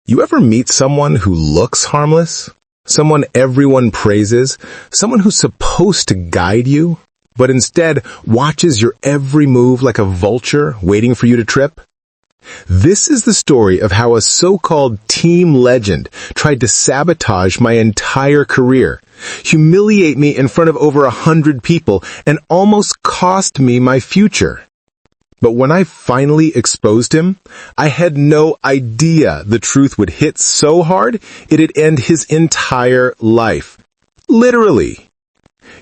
You ever meet someone who looks harmless? Someone everyone praises? Someone who's supposed to guide you, but instead watches your every move like a vulture waiting for you to trip? This is the story of how a so-called team legend tried to sabotage my entire career, humiliate me in front of over 100 people, and almost cost me my future. But when I finally exposed him, I had no idea the truth would hit so hard it'd end his entire life. Literally.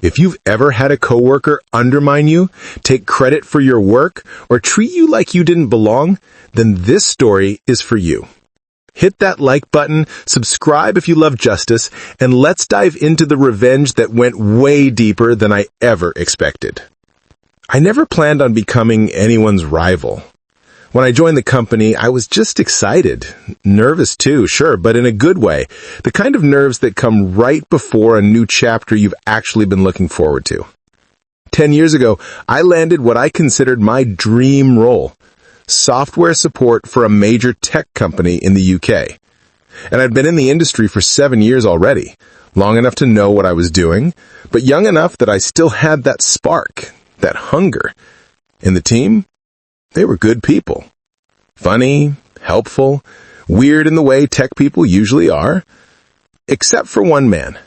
If you've ever had a coworker undermine you, take credit for your work, or treat you like you didn't belong, then this story is for you. Hit that like button, subscribe if you love justice, and let's dive into the revenge that went way deeper than I ever expected. I never planned on becoming anyone's rival. When I joined the company, I was just excited. Nervous too, sure, but in a good way. The kind of nerves that come right before a new chapter you've actually been looking forward to. 10 years ago, I landed what I considered my dream role: software support for a major tech company in the UK. And I'd been in the industry for 7 years already, long enough to know what I was doing, but young enough that I still had that spark, that hunger. In the team, they were good people. Funny, helpful, weird in the way tech people usually are. Except for one man,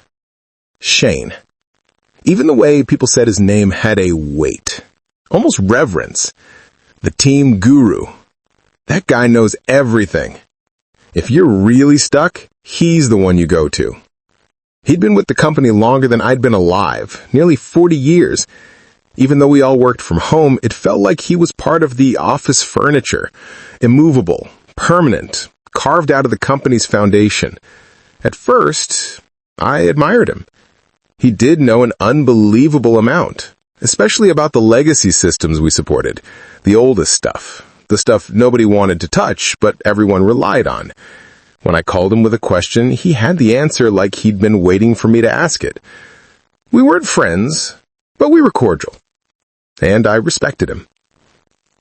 Shane. Even the way people said his name had a weight, almost reverence. The team guru. That guy knows everything. If you're really stuck, he's the one you go to. He'd been with the company longer than I'd been alive, nearly 40 years. Even though we all worked from home, it felt like he was part of the office furniture, immovable, permanent, carved out of the company's foundation. At first, I admired him. He did know an unbelievable amount, especially about the legacy systems we supported, the oldest stuff, the stuff nobody wanted to touch, but everyone relied on. When I called him with a question, he had the answer like he'd been waiting for me to ask it. We weren't friends, but we were cordial. And I respected him.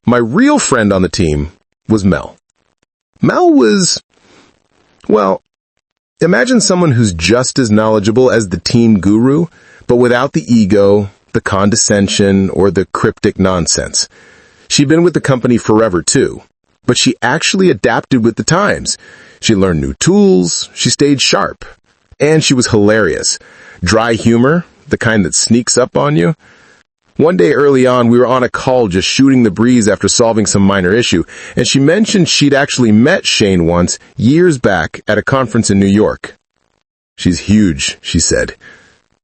My real friend on the team was Mel. Mel was, well, imagine someone who's just as knowledgeable as the team guru, but without the ego, the condescension, or the cryptic nonsense. She'd been with the company forever too, but she actually adapted with the times. She learned new tools, she stayed sharp, and she was hilarious. Dry humor, the kind that sneaks up on you. One day early on, we were on a call just shooting the breeze after solving some minor issue, and she mentioned she'd actually met Shane once, years back, at a conference in New York. She's huge, she said.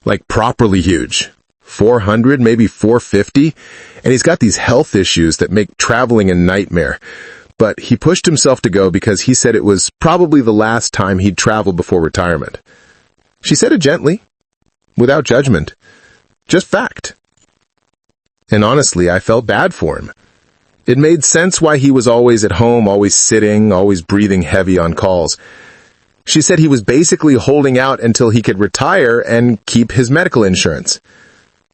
Like properly huge. 400, maybe 450, and he's got these health issues that make traveling a nightmare. But he pushed himself to go because he said it was probably the last time he'd traveled before retirement. She said it gently, without judgment. Just fact. And honestly, I felt bad for him. It made sense why he was always at home, always sitting, always breathing heavy on calls. She said he was basically holding out until he could retire and keep his medical insurance.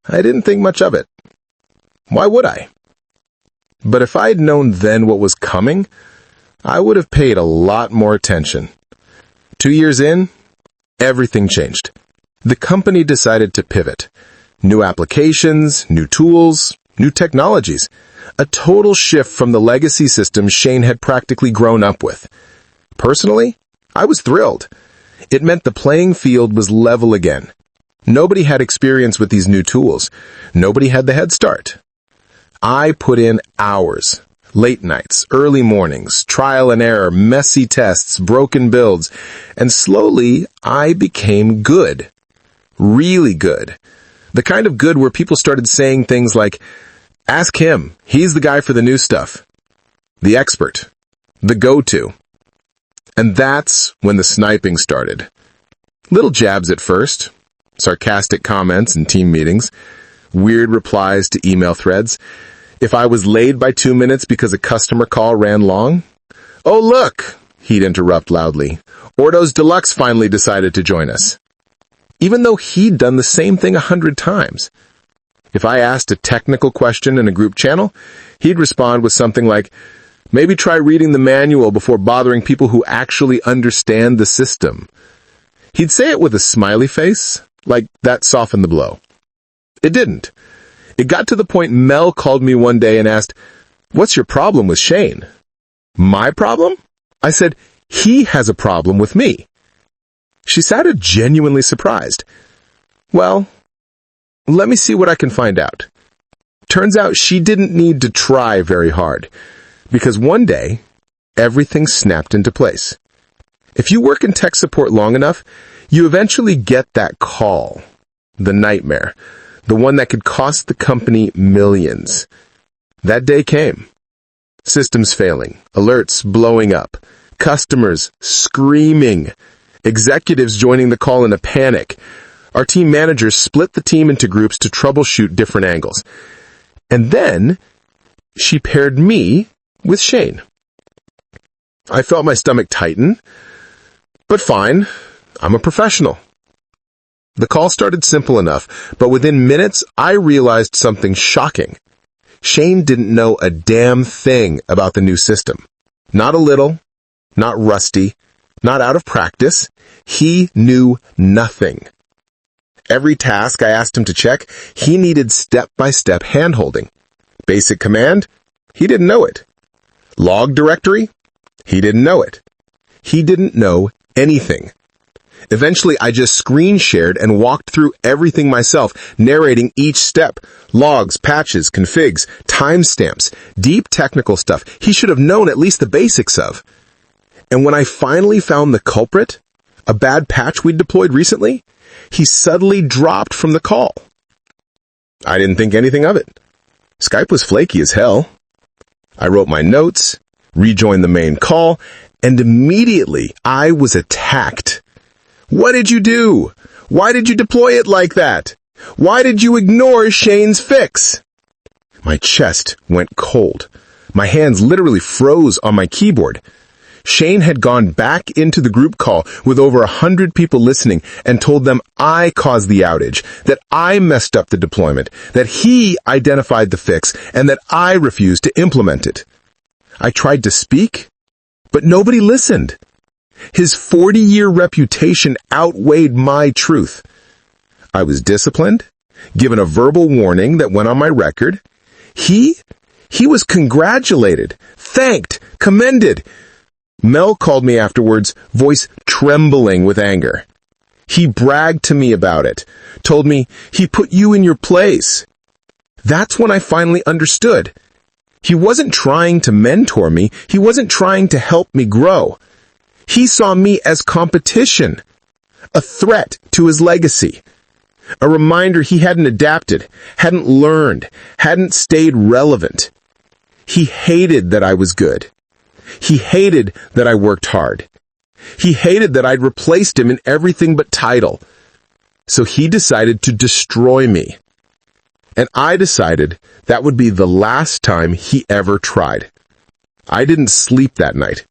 I didn't think much of it. Why would I? But if I'd known then what was coming, I would have paid a lot more attention. 2 years in, everything changed. The company decided to pivot. New applications, new tools, new technologies. A total shift from the legacy system Shane had practically grown up with. Personally, I was thrilled. It meant the playing field was level again. Nobody had experience with these new tools. Nobody had the head start. I put in hours, late nights, early mornings, trial and error, messy tests, broken builds, and slowly I became good. Really good. The kind of good where people started saying things like, ask him, he's the guy for the new stuff. The expert. The go-to. And that's when the sniping started. Little jabs at first. Sarcastic comments in team meetings. Weird replies to email threads. If I was late by 2 minutes because a customer call ran long, "Oh, look," he'd interrupt loudly. "Ordo's Deluxe finally decided to join us." Even though he'd done the same thing 100 times. If I asked a technical question in a group channel, he'd respond with something like, Maybe try reading the manual before bothering people who actually understand the system. He'd say it with a smiley face, like that softened the blow. It didn't. It got to the point Mel called me one day and asked, "What's your problem with Shane?" My problem? I said, "He has a problem with me." She sounded genuinely surprised. Well, let me see what I can find out. Turns out she didn't need to try very hard, because one day, everything snapped into place. If you work in tech support long enough, you eventually get that call, the nightmare, the one that could cost the company millions. That day came. Systems failing, alerts blowing up, customers screaming, executives joining the call in a panic. Our team managers split the team into groups to troubleshoot different angles. And then, she paired me with Shane. I felt my stomach tighten, but fine, I'm a professional. The call started simple enough, but within minutes, I realized something shocking. Shane didn't know a damn thing about the new system. Not a little, not rusty, not out of practice. He knew nothing. Every task I asked him to check, he needed step-by-step hand-holding. Basic command? He didn't know it. Log directory? He didn't know it. He didn't know anything. Eventually, I just screen shared and walked through everything myself, narrating each step. Logs, patches, configs, timestamps, deep technical stuff he should have known at least the basics of. And when I finally found the culprit, a bad patch we'd deployed recently, he suddenly dropped from the call. I didn't think anything of it. Skype was flaky as hell. I wrote my notes, rejoined the main call, and immediately I was attacked. What did you do? Why did you deploy it like that? Why did you ignore Shane's fix? My chest went cold. My hands literally froze on my keyboard. Shane had gone back into the group call with over 100 people listening and told them I caused the outage, that I messed up the deployment, that he identified the fix, and that I refused to implement it. I tried to speak, but nobody listened. His 40-year reputation outweighed my truth. I was disciplined, given a verbal warning that went on my record. He was congratulated, thanked, commended. Mel called me afterwards, voice trembling with anger. He bragged to me about it, told me he put you in your place. That's when I finally understood. He wasn't trying to mentor me. He wasn't trying to help me grow. He saw me as competition, a threat to his legacy, a reminder he hadn't adapted, hadn't learned, hadn't stayed relevant. He hated that I was good. He hated that I worked hard. He hated that I'd replaced him in everything but title. So he decided to destroy me. And I decided that would be the last time he ever tried. I didn't sleep that night.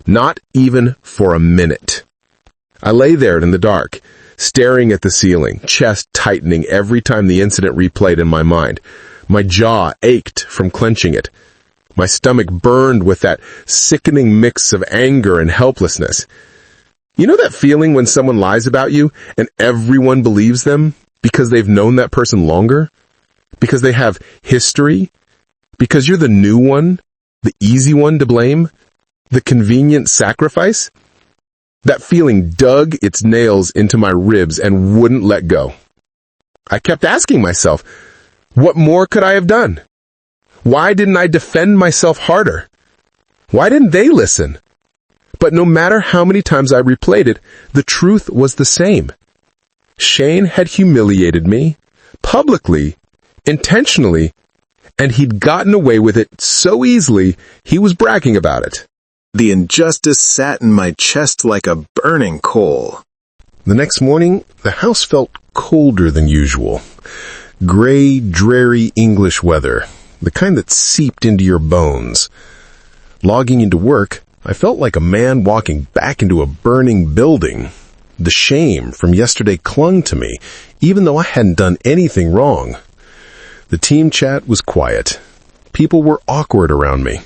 Not even for a minute. I lay there in the dark, staring at the ceiling, chest tightening every time the incident replayed in my mind. My jaw ached from clenching it. My stomach burned with that sickening mix of anger and helplessness. You know that feeling when someone lies about you and everyone believes them because they've known that person longer? Because they have history? Because you're the new one, the easy one to blame? The convenient sacrifice? That feeling dug its nails into my ribs and wouldn't let go. I kept asking myself, what more could I have done? Why didn't I defend myself harder? Why didn't they listen? But no matter how many times I replayed it, the truth was the same. Shane had humiliated me, publicly, intentionally, and he'd gotten away with it so easily he was bragging about it. The injustice sat in my chest like a burning coal. The next morning, the house felt colder than usual. Gray, dreary English weather, the kind that seeped into your bones. Logging into work, I felt like a man walking back into a burning building. The shame from yesterday clung to me, even though I hadn't done anything wrong. The team chat was quiet. People were awkward around me.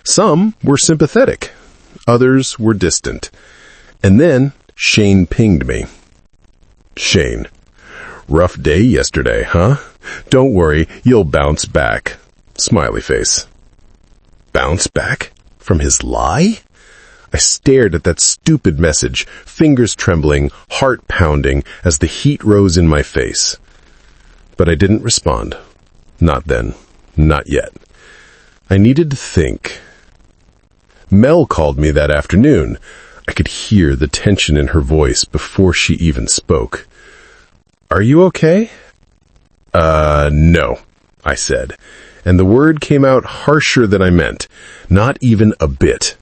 Some were sympathetic. Others were distant. And then Shane pinged me. Shane, rough day yesterday, huh? Don't worry, you'll bounce back. Smiley face. Bounce back? From his lie? I stared at that stupid message, fingers trembling, heart pounding, as the heat rose in my face. But I didn't respond. Not then. Not yet. I needed to think. Mel called me that afternoon. I could hear the tension in her voice before she even spoke. Are you okay? No, I said, and the word came out harsher than I meant, not even a bit.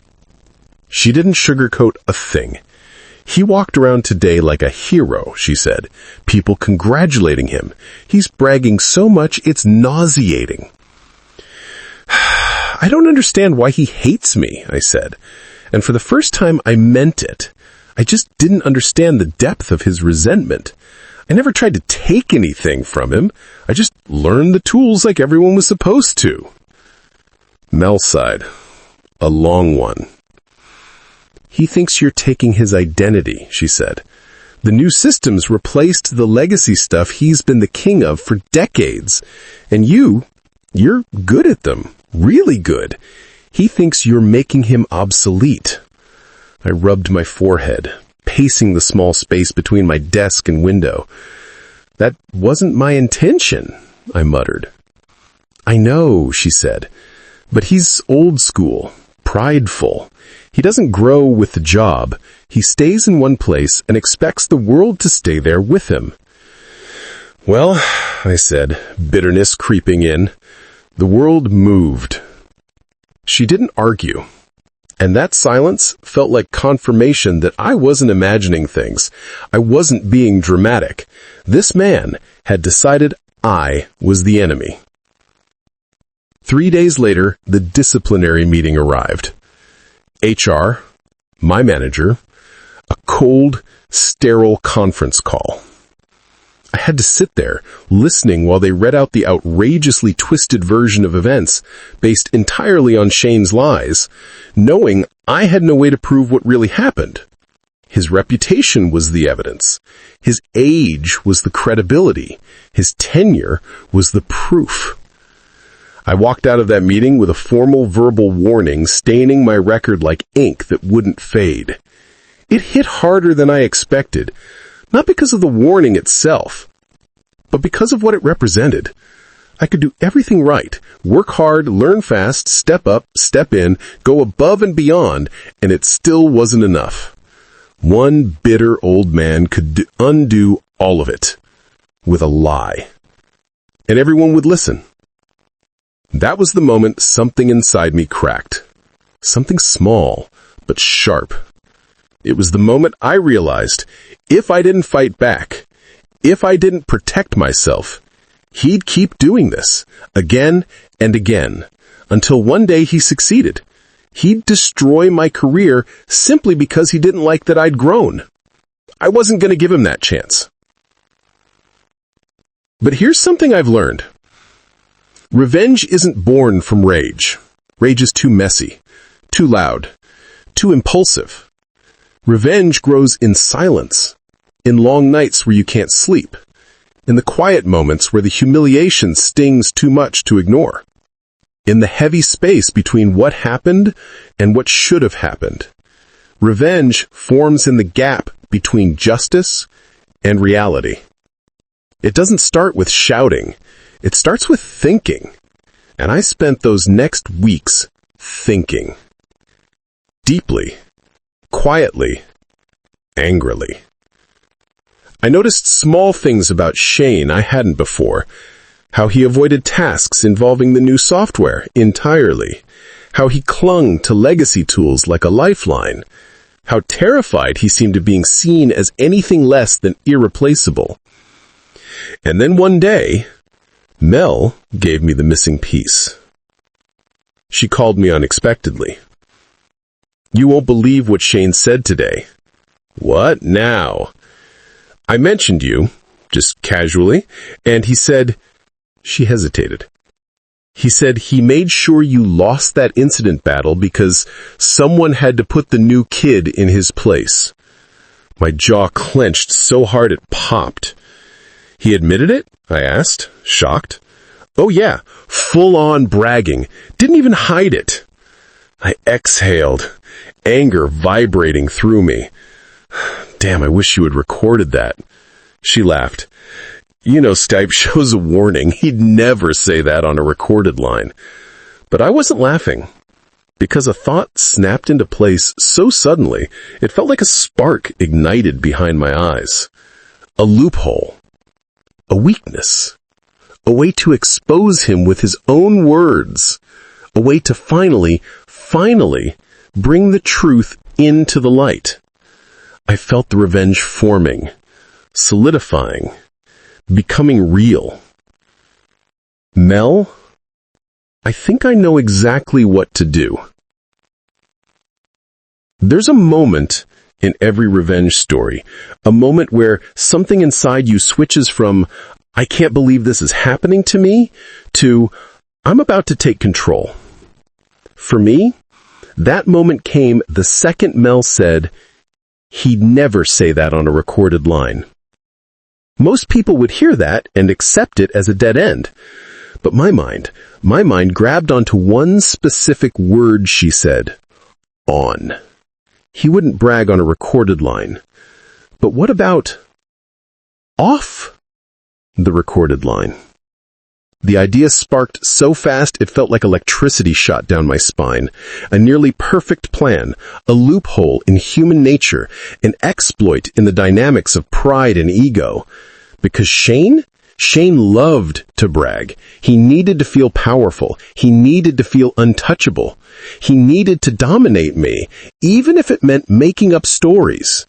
She didn't sugarcoat a thing. He walked around today like a hero, she said, people congratulating him. He's bragging so much it's nauseating. I don't understand why he hates me, I said, and for the first time I meant it. I just didn't understand the depth of his resentment. I never tried to take anything from him. I just learned the tools like everyone was supposed to. Mel sighed. A long one. He thinks you're taking his identity, she said. The new systems replaced the legacy stuff he's been the king of for decades. And you're good at them. Really good. He thinks you're making him obsolete. I rubbed my forehead, pacing the small space between my desk and window. That wasn't my intention, I muttered. I know, she said, but he's old school, prideful. He doesn't grow with the job. He stays in one place and expects the world to stay there with him. Well, I said, bitterness creeping in. The world moved. She didn't argue. And that silence felt like confirmation that I wasn't imagining things. I wasn't being dramatic. This man had decided I was the enemy. 3 days later, the disciplinary meeting arrived. HR, my manager, a cold, sterile conference call. I had to sit there, listening while they read out the outrageously twisted version of events based entirely on Shane's lies, knowing I had no way to prove what really happened. His reputation was the evidence. His age was the credibility. His tenure was the proof. I walked out of that meeting with a formal verbal warning staining my record like ink that wouldn't fade. It hit harder than I expected, not because of the warning itself, but because of what it represented. I could do everything right, work hard, learn fast, step up, step in, go above and beyond, and it still wasn't enough. One bitter old man could undo all of it with a lie. And everyone would listen. That was the moment something inside me cracked. Something small, but sharp. It was the moment I realized, if I didn't fight back, if I didn't protect myself, he'd keep doing this, again and again, until one day he succeeded. He'd destroy my career simply because he didn't like that I'd grown. I wasn't going to give him that chance. But here's something I've learned. Revenge isn't born from rage. Rage is too messy, too loud, too impulsive. Revenge grows in silence, in long nights where you can't sleep, in the quiet moments where the humiliation stings too much to ignore, in the heavy space between what happened and what should have happened. Revenge forms in the gap between justice and reality. It doesn't start with shouting. It starts with thinking, and I spent those next weeks thinking. Deeply, quietly, angrily. I noticed small things about Shane I hadn't before. How he avoided tasks involving the new software entirely. How he clung to legacy tools like a lifeline. How terrified he seemed of being seen as anything less than irreplaceable. And then one day, Mel gave me the missing piece. She called me unexpectedly. You won't believe what Shane said today. What now? I mentioned you, just casually, and he said, she hesitated. He said he made sure you lost that incident battle because someone had to put the new kid in his place. My jaw clenched so hard it popped. He admitted it? I asked, shocked. Oh yeah, full-on bragging. Didn't even hide it. I exhaled, anger vibrating through me. Damn, I wish you had recorded that. She laughed. You know, Skype shows a warning. He'd never say that on a recorded line. But I wasn't laughing, because a thought snapped into place so suddenly, it felt like a spark ignited behind my eyes. A loophole. A weakness. A way to expose him with his own words. A way to finally bring the truth into the light. I felt the revenge forming, solidifying, becoming real. Mel, I think I know exactly what to do. There's a moment in every revenge story, a moment where something inside you switches from, I can't believe this is happening to me, to, I'm about to take control. For me, that moment came the second Mel said, he'd never say that on a recorded line. Most people would hear that and accept it as a dead end. But my mind grabbed onto one specific word she said. On. He wouldn't brag on a recorded line. But what about off the recorded line? The idea sparked so fast it felt like electricity shot down my spine. A nearly perfect plan, a loophole in human nature, an exploit in the dynamics of pride and ego. Because Shane loved to brag. He needed to feel powerful. He needed to feel untouchable. He needed to dominate me, even if it meant making up stories.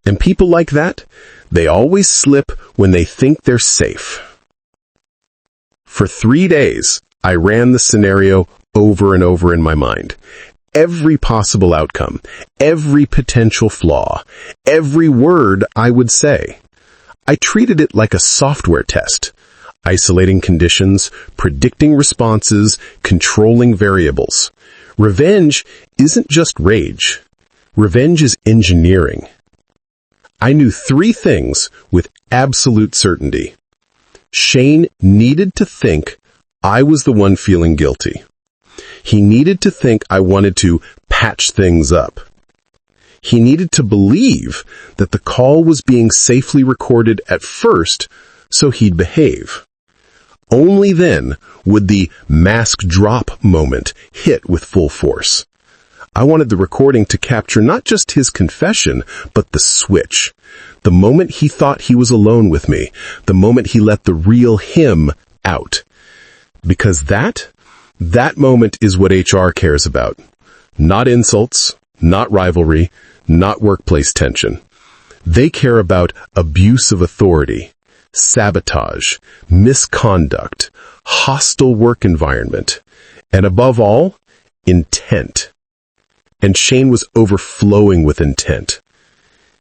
And people like that, they always slip when they think they're safe. For 3 days, I ran the scenario over and over in my mind. Every possible outcome, every potential flaw, every word I would say. I treated it like a software test, isolating conditions, predicting responses, controlling variables. Revenge isn't just rage. Revenge is engineering. I knew 3 things with absolute certainty. Shane needed to think I was the one feeling guilty. He needed to think I wanted to patch things up. He needed to believe that the call was being safely recorded at first, so he'd behave. Only then would the mask drop moment hit with full force. I wanted the recording to capture not just his confession, but the switch. The moment he thought he was alone with me, the moment he let the real him out. Because that moment is what HR cares about. Not insults, not rivalry, not workplace tension. They care about abuse of authority, sabotage, misconduct, hostile work environment, and above all, intent. And Shane was overflowing with intent.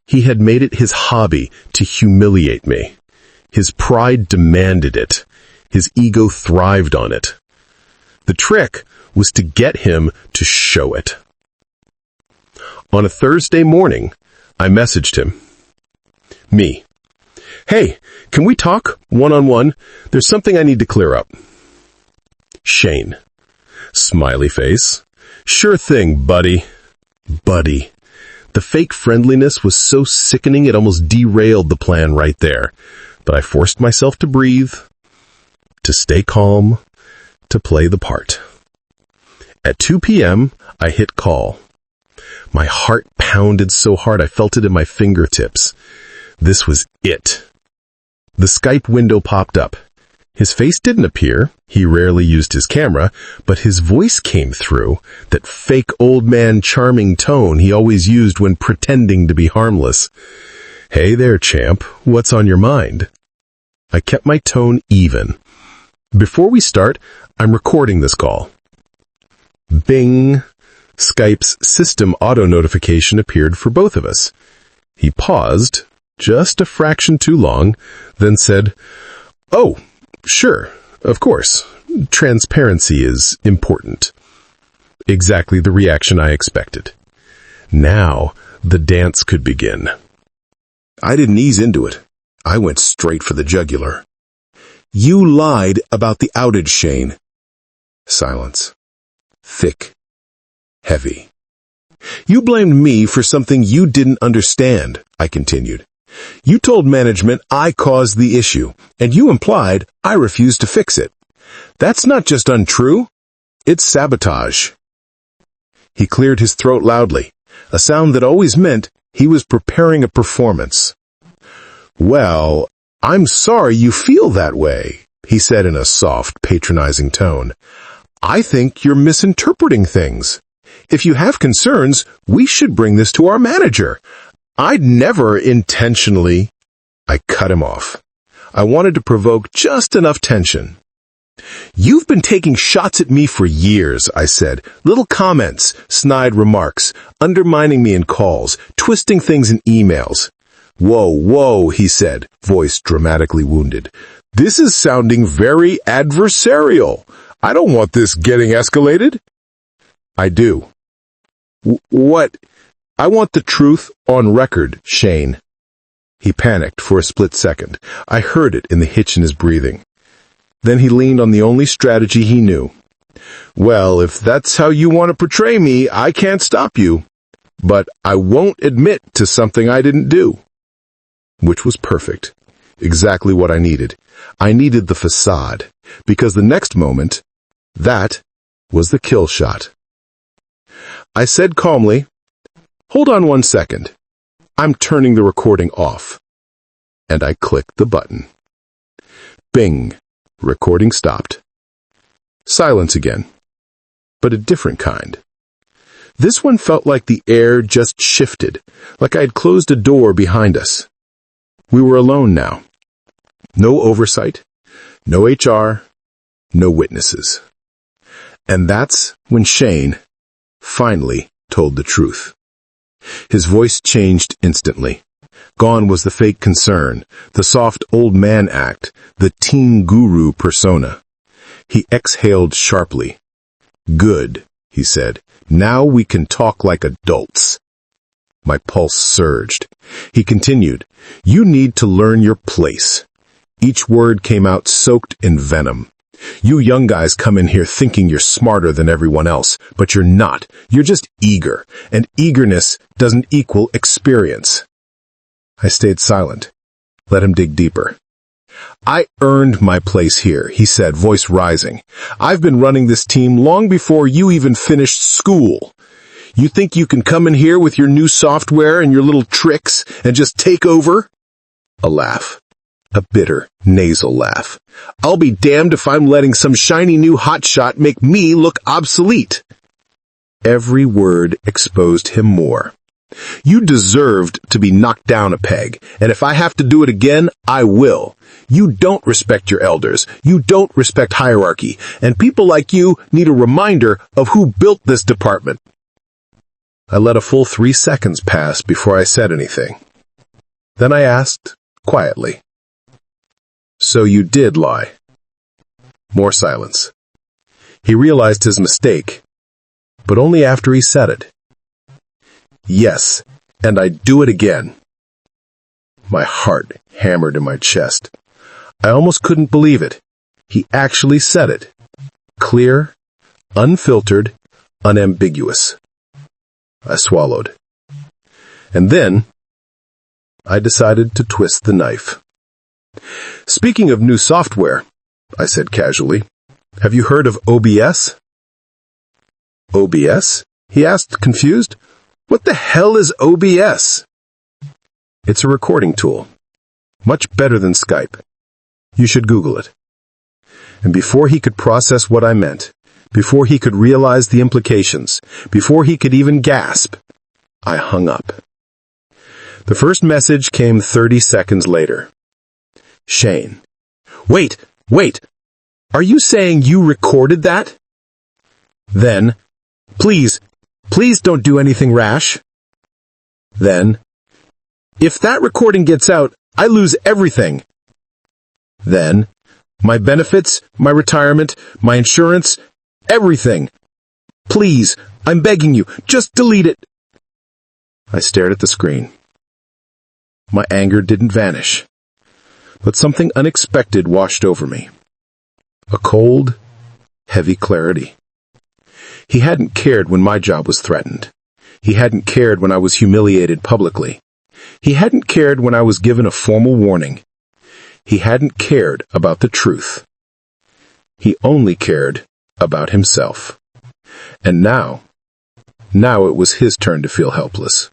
He had made it his hobby to humiliate me. His pride demanded it. His ego thrived on it. The trick was to get him to show it. On a Thursday morning, I messaged him. Me. Hey, can we talk one-on-one? There's something I need to clear up. Shane. Smiley face. Sure thing, buddy. Buddy. The fake friendliness was so sickening it almost derailed the plan right there. But I forced myself to breathe, to stay calm, to play the part. At 2 p.m., I hit call. My heart pounded so hard I felt it in my fingertips. This was it. The Skype window popped up. His face didn't appear. He rarely used his camera, but his voice came through, that fake old man charming tone he always used when pretending to be harmless. Hey there, champ. What's on your mind? I kept my tone even. Before we start, I'm recording this call. Bing. Skype's system auto-notification appeared for both of us. He paused, just a fraction too long, then said, Oh, sure, of course, Transparency is important. Exactly the reaction I expected. Now, the dance could begin. I didn't ease into it. I went straight for the jugular. You lied about the outage, Shane. Silence. Thick. Heavy. You blamed me for something you didn't understand, I continued. You told management I caused the issue, and you implied I refused to fix it. That's not just untrue. It's sabotage. He cleared his throat loudly, a sound that always meant he was preparing a performance. Well, I'm sorry you feel that way, he said in a soft, patronizing tone. I think you're misinterpreting things. If you have concerns, we should bring this to our manager. I'd never intentionally... I cut him off. I wanted to provoke just enough tension. You've been taking shots at me for years, I said. Little comments, snide remarks, undermining me in calls, twisting things in emails. Whoa, he said, voice dramatically wounded. This is sounding very adversarial. I don't want this getting escalated. I do. What? I want the truth on record, Shane. He panicked for a split second. I heard it in the hitch in his breathing. Then he leaned on the only strategy he knew. Well, if that's how you want to portray me, I can't stop you. But I won't admit to something I didn't do. Which was perfect. Exactly what I needed. I needed the facade. Because the next moment, that was the kill shot. I said calmly, "Hold on 1 second. I'm turning the recording off." And I clicked the button. Bing. Recording stopped. Silence again. But a different kind. This one felt like the air just shifted, like I had closed a door behind us. We were alone now. No oversight, no HR, no witnesses. And that's when Shane finally told the truth. His voice changed instantly. Gone was the fake concern, the soft old man act, the teen guru persona. He exhaled sharply. Good, he said. Now we can talk like adults. My pulse surged. He continued, You need to learn your place. Each word came out soaked in venom. You young guys come in here thinking you're smarter than everyone else, but you're not. You're just eager, and eagerness doesn't equal experience. I stayed silent. Let him dig deeper. I earned my place here, he said, voice rising. I've been running this team long before you even finished school. You think you can come in here with your new software and your little tricks and just take over? A laugh. A bitter, nasal laugh. I'll be damned if I'm letting some shiny new hotshot make me look obsolete. Every word exposed him more. You deserved to be knocked down a peg, and if I have to do it again, I will. You don't respect your elders. You don't respect hierarchy, and people like you need a reminder of who built this department. I let a full 3 seconds pass before I said anything. Then I asked, quietly, So you did lie? More silence. He realized his mistake, but only after he said it. Yes, and I'd do it again. My heart hammered in my chest. I almost couldn't believe it. He actually said it. Clear, unfiltered, unambiguous. I swallowed. And then, I decided to twist the knife. Speaking of new software, I said casually, have you heard of OBS? OBS? He asked, confused. What the hell is OBS? It's a recording tool. Much better than Skype. You should Google it. And before he could process what I meant, before he could realize the implications, before he could even gasp, I hung up. The first message came 30 seconds later. Shane. Wait! Are you saying you recorded that? Then, please don't do anything rash. Then, if that recording gets out, I lose everything. Then, My benefits, my retirement, my insurance, everything. Please, I'm begging you, just delete it. I stared at the screen. My anger didn't vanish, but something unexpected washed over me. A cold, heavy clarity. He hadn't cared when my job was threatened. He hadn't cared when I was humiliated publicly. He hadn't cared when I was given a formal warning. He hadn't cared about the truth. He only cared about himself. And now it was his turn to feel helpless.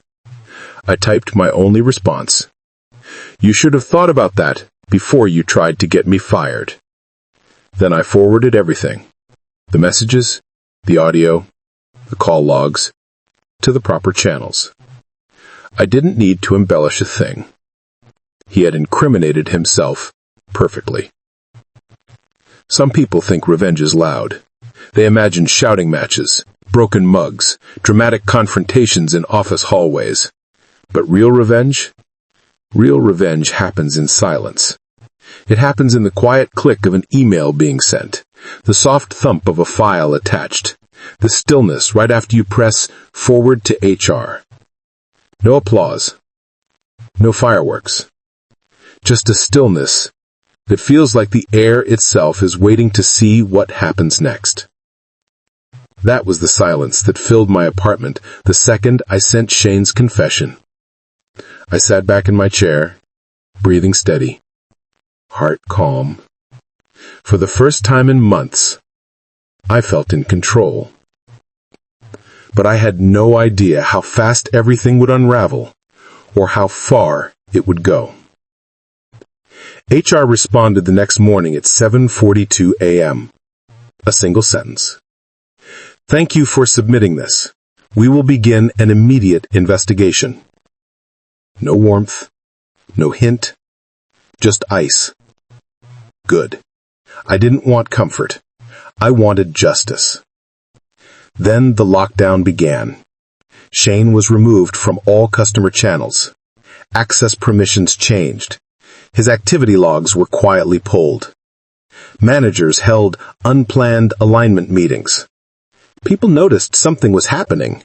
I typed my only response. You should have thought about that before you tried to get me fired. Then I forwarded everything. The messages, the audio, the call logs, to the proper channels. I didn't need to embellish a thing. He had incriminated himself perfectly. Some people think revenge is loud. They imagine shouting matches, broken mugs, dramatic confrontations in office hallways. But real revenge happens in silence. It happens in the quiet click of an email being sent, the soft thump of a file attached, the stillness right after you press forward to HR. No applause. No fireworks. Just a stillness that feels like the air itself is waiting to see what happens next. That was the silence that filled my apartment the second I sent Shane's confession. I sat back in my chair, breathing steady, heart calm. For the first time in months, I felt in control. But I had no idea how fast everything would unravel, or how far it would go. HR responded the next morning at 7:42 a.m. A single sentence. Thank you for submitting this. We will begin an immediate investigation. No warmth, no hint, just ice. Good. I didn't want comfort. I wanted justice. Then the lockdown began. Shane was removed from all customer channels. Access permissions changed. His activity logs were quietly pulled. Managers held unplanned alignment meetings. People noticed something was happening,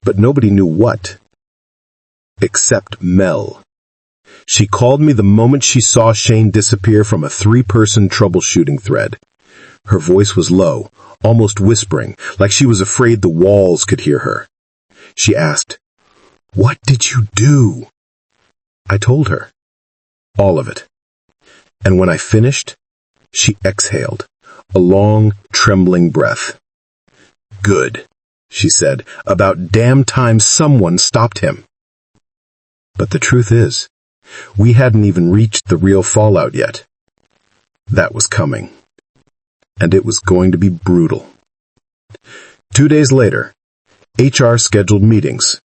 but nobody knew what. Except Mel. She called me the moment she saw Shane disappear from a 3-person troubleshooting thread. Her voice was low, almost whispering, like she was afraid the walls could hear her. She asked, "What did you do?" I told her. All of it. And when I finished, she exhaled, a long, trembling breath. Good, she said. About damn time someone stopped him. But the truth is, we hadn't even reached the real fallout yet. That was coming. And it was going to be brutal. 2 days later, HR scheduled meetings.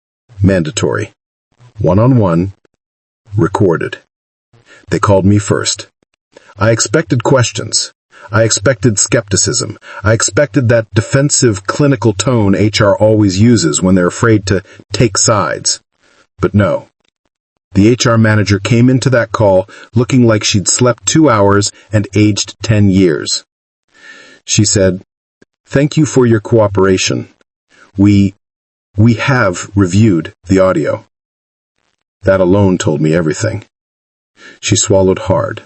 Mandatory. One-on-one. Recorded. They called me first. I expected questions. I expected skepticism. I expected that defensive clinical tone HR always uses when they're afraid to take sides. But no. The HR manager came into that call looking like she'd slept 2 hours and aged 10 years. She said, "Thank you for your cooperation. We have reviewed the audio." That alone told me everything. She swallowed hard.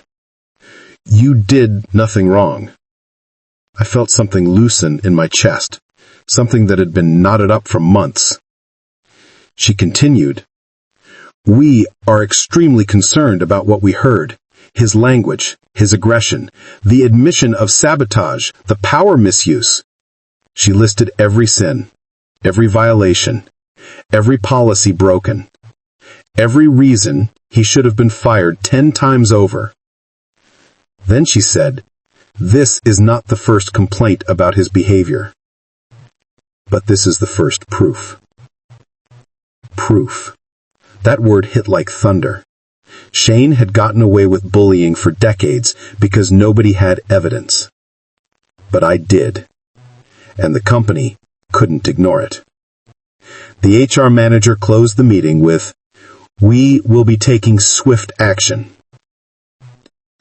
"You did nothing wrong." I felt something loosen in my chest, something that had been knotted up for months. She continued, "We are extremely concerned about what we heard. His language, his aggression, the admission of sabotage, the power misuse." She listed every sin, every violation, every policy broken, every reason he should have been fired 10 times over. Then she said, "This is not the first complaint about his behavior. But this is the first proof." Proof. That word hit like thunder. Shane had gotten away with bullying for decades because nobody had evidence. But I did. And the company couldn't ignore it. The HR manager closed the meeting with, "We will be taking swift action."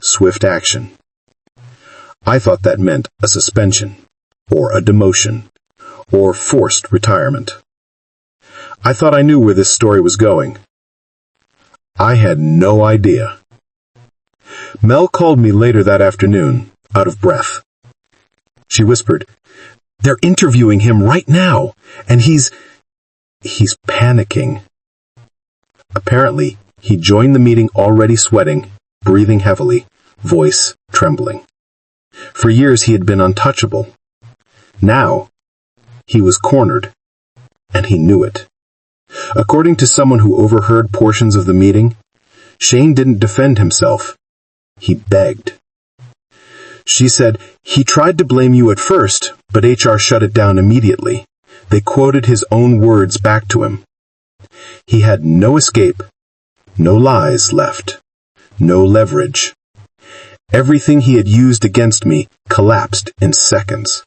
Swift action. I thought that meant a suspension, or a demotion, or forced retirement. I thought I knew where this story was going. I had no idea. Mel called me later that afternoon, out of breath. She whispered, "They're interviewing him right now, and he's panicking." Apparently, he joined the meeting already sweating, breathing heavily, voice trembling. For years he had been untouchable. Now, he was cornered, and he knew it. According to someone who overheard portions of the meeting, Shane didn't defend himself. He begged. She said, "He tried to blame you at first, but HR shut it down immediately." They quoted his own words back to him. He had no escape, no lies left, no leverage. Everything he had used against me collapsed in seconds.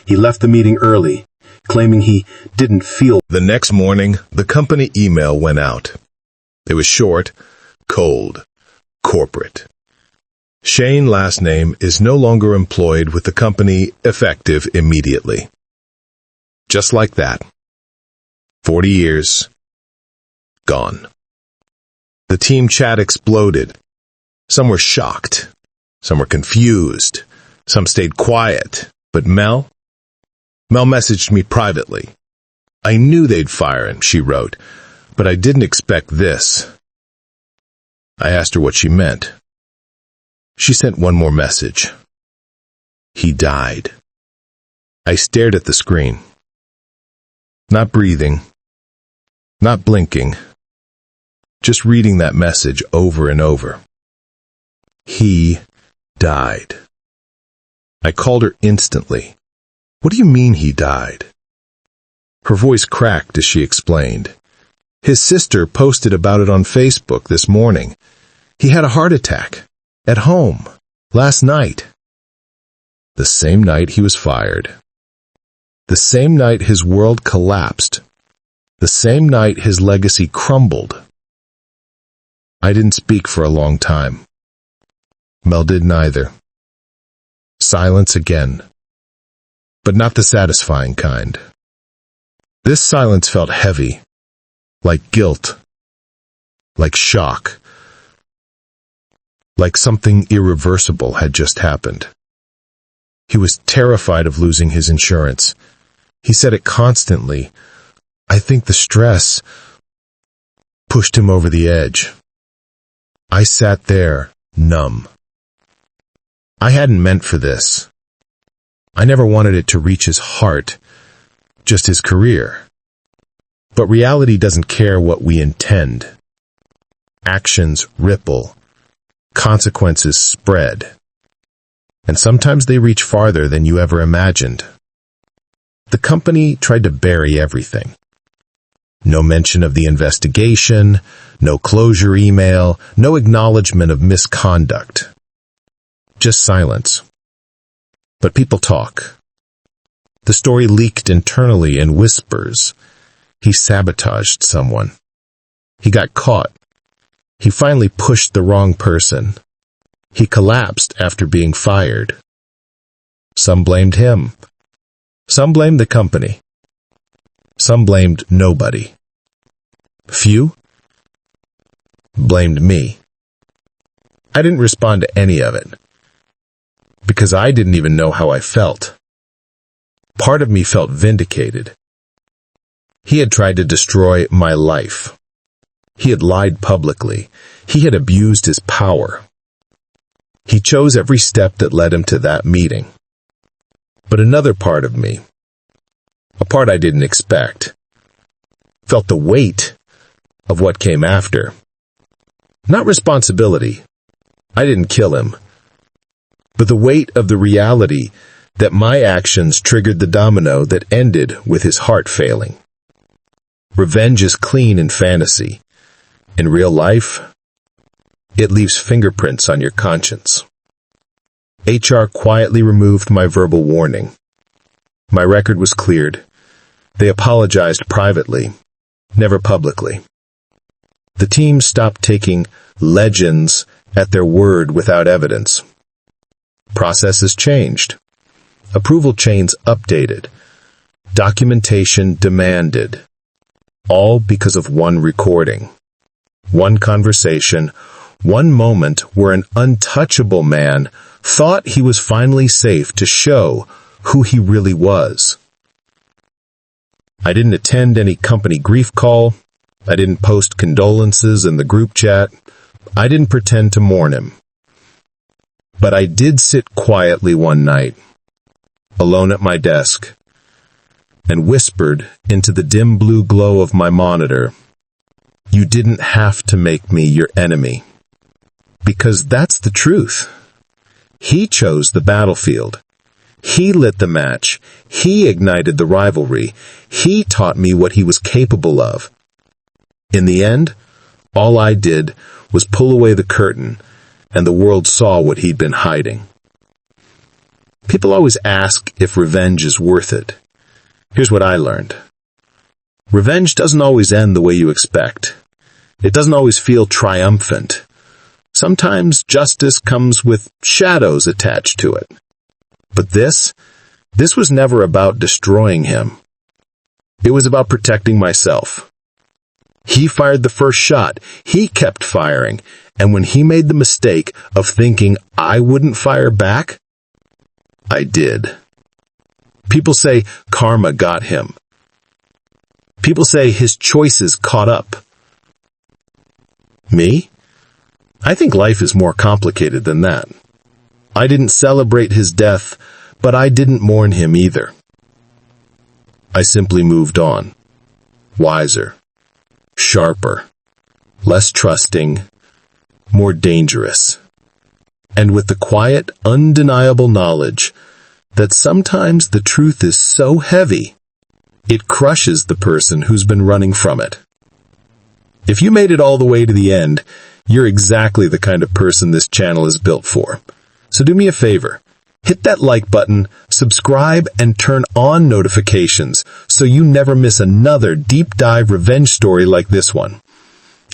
He left the meeting early, claiming he didn't feel. The next morning, the company email went out. It was short, cold, corporate. Shane, last name, is no longer employed with the company, effective immediately. Just like that. 40 years. Gone. The team chat exploded. Some were shocked. Some were confused. Some stayed quiet. But Mel messaged me privately. "I knew they'd fire him," she wrote, "but I didn't expect this." I asked her what she meant. She sent one more message. "He died." I stared at the screen. Not breathing. Not blinking. Just reading that message over and over. He died. I called her instantly. "What do you mean he died?" Her voice cracked as she explained. His sister posted about it on Facebook this morning. He had a heart attack. At home. Last night. The same night he was fired. The same night his world collapsed. The same night his legacy crumbled. I didn't speak for a long time. Mel didn't either. Silence again. But not the satisfying kind. This silence felt heavy, like guilt, like shock, like something irreversible had just happened. He was terrified of losing his insurance. He said it constantly. I think the stress pushed him over the edge. I sat there, numb. I hadn't meant for this. I never wanted it to reach his heart, just his career. But reality doesn't care what we intend. Actions ripple. Consequences spread. And sometimes they reach farther than you ever imagined. The company tried to bury everything. No mention of the investigation, no closure email, no acknowledgement of misconduct. Just silence. But people talk. The story leaked internally in whispers. He sabotaged someone. He got caught. He finally pushed the wrong person. He collapsed after being fired. Some blamed him. Some blamed the company. Some blamed nobody. Few blamed me. I didn't respond to any of it, because I didn't even know how I felt. Part of me felt vindicated. He had tried to destroy my life. He had lied publicly. He had abused his power. He chose every step that led him to that meeting. But another part of me, a part I didn't expect, felt the weight of what came after. Not responsibility. I didn't kill him. But the weight of the reality that my actions triggered the domino that ended with his heart failing. Revenge is clean in fantasy. In real life, it leaves fingerprints on your conscience. HR quietly removed my verbal warning. My record was cleared. They apologized privately, never publicly. The team stopped taking legends at their word without evidence. Processes changed. Approval chains updated. Documentation demanded. All because of one recording. One conversation. One moment where an untouchable man thought he was finally safe to show who he really was. I didn't attend any company grief call. I didn't post condolences in the group chat. I didn't pretend to mourn him. But I did sit quietly one night, alone at my desk, and whispered into the dim blue glow of my monitor, "You didn't have to make me your enemy." Because that's the truth. He chose the battlefield. He lit the match. He ignited the rivalry. He taught me what he was capable of. In the end, all I did was pull away the curtain, and the world saw what he'd been hiding. People always ask if revenge is worth it. Here's what I learned. Revenge doesn't always end the way you expect. It doesn't always feel triumphant. Sometimes justice comes with shadows attached to it. But this was never about destroying him. It was about protecting myself. He fired the first shot. He kept firing. And when he made the mistake of thinking I wouldn't fire back, I did. People say karma got him. People say his choices caught up. Me? I think life is more complicated than that. I didn't celebrate his death, but I didn't mourn him either. I simply moved on. Wiser. Sharper. Less trusting. More dangerous. And with the quiet, undeniable knowledge that sometimes the truth is so heavy, it crushes the person who's been running from it. If you made it all the way to the end, you're exactly the kind of person this channel is built for. So do me a favor. Hit that like button, subscribe, and turn on notifications so you never miss another deep dive revenge story like this one.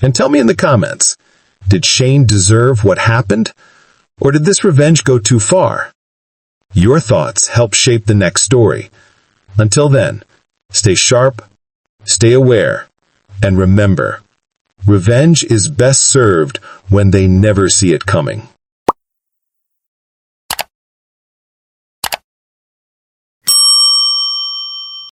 And tell me in the comments, did Shane deserve what happened? Or did this revenge go too far? Your thoughts help shape the next story. Until then, stay sharp, stay aware, and remember, revenge is best served when they never see it coming.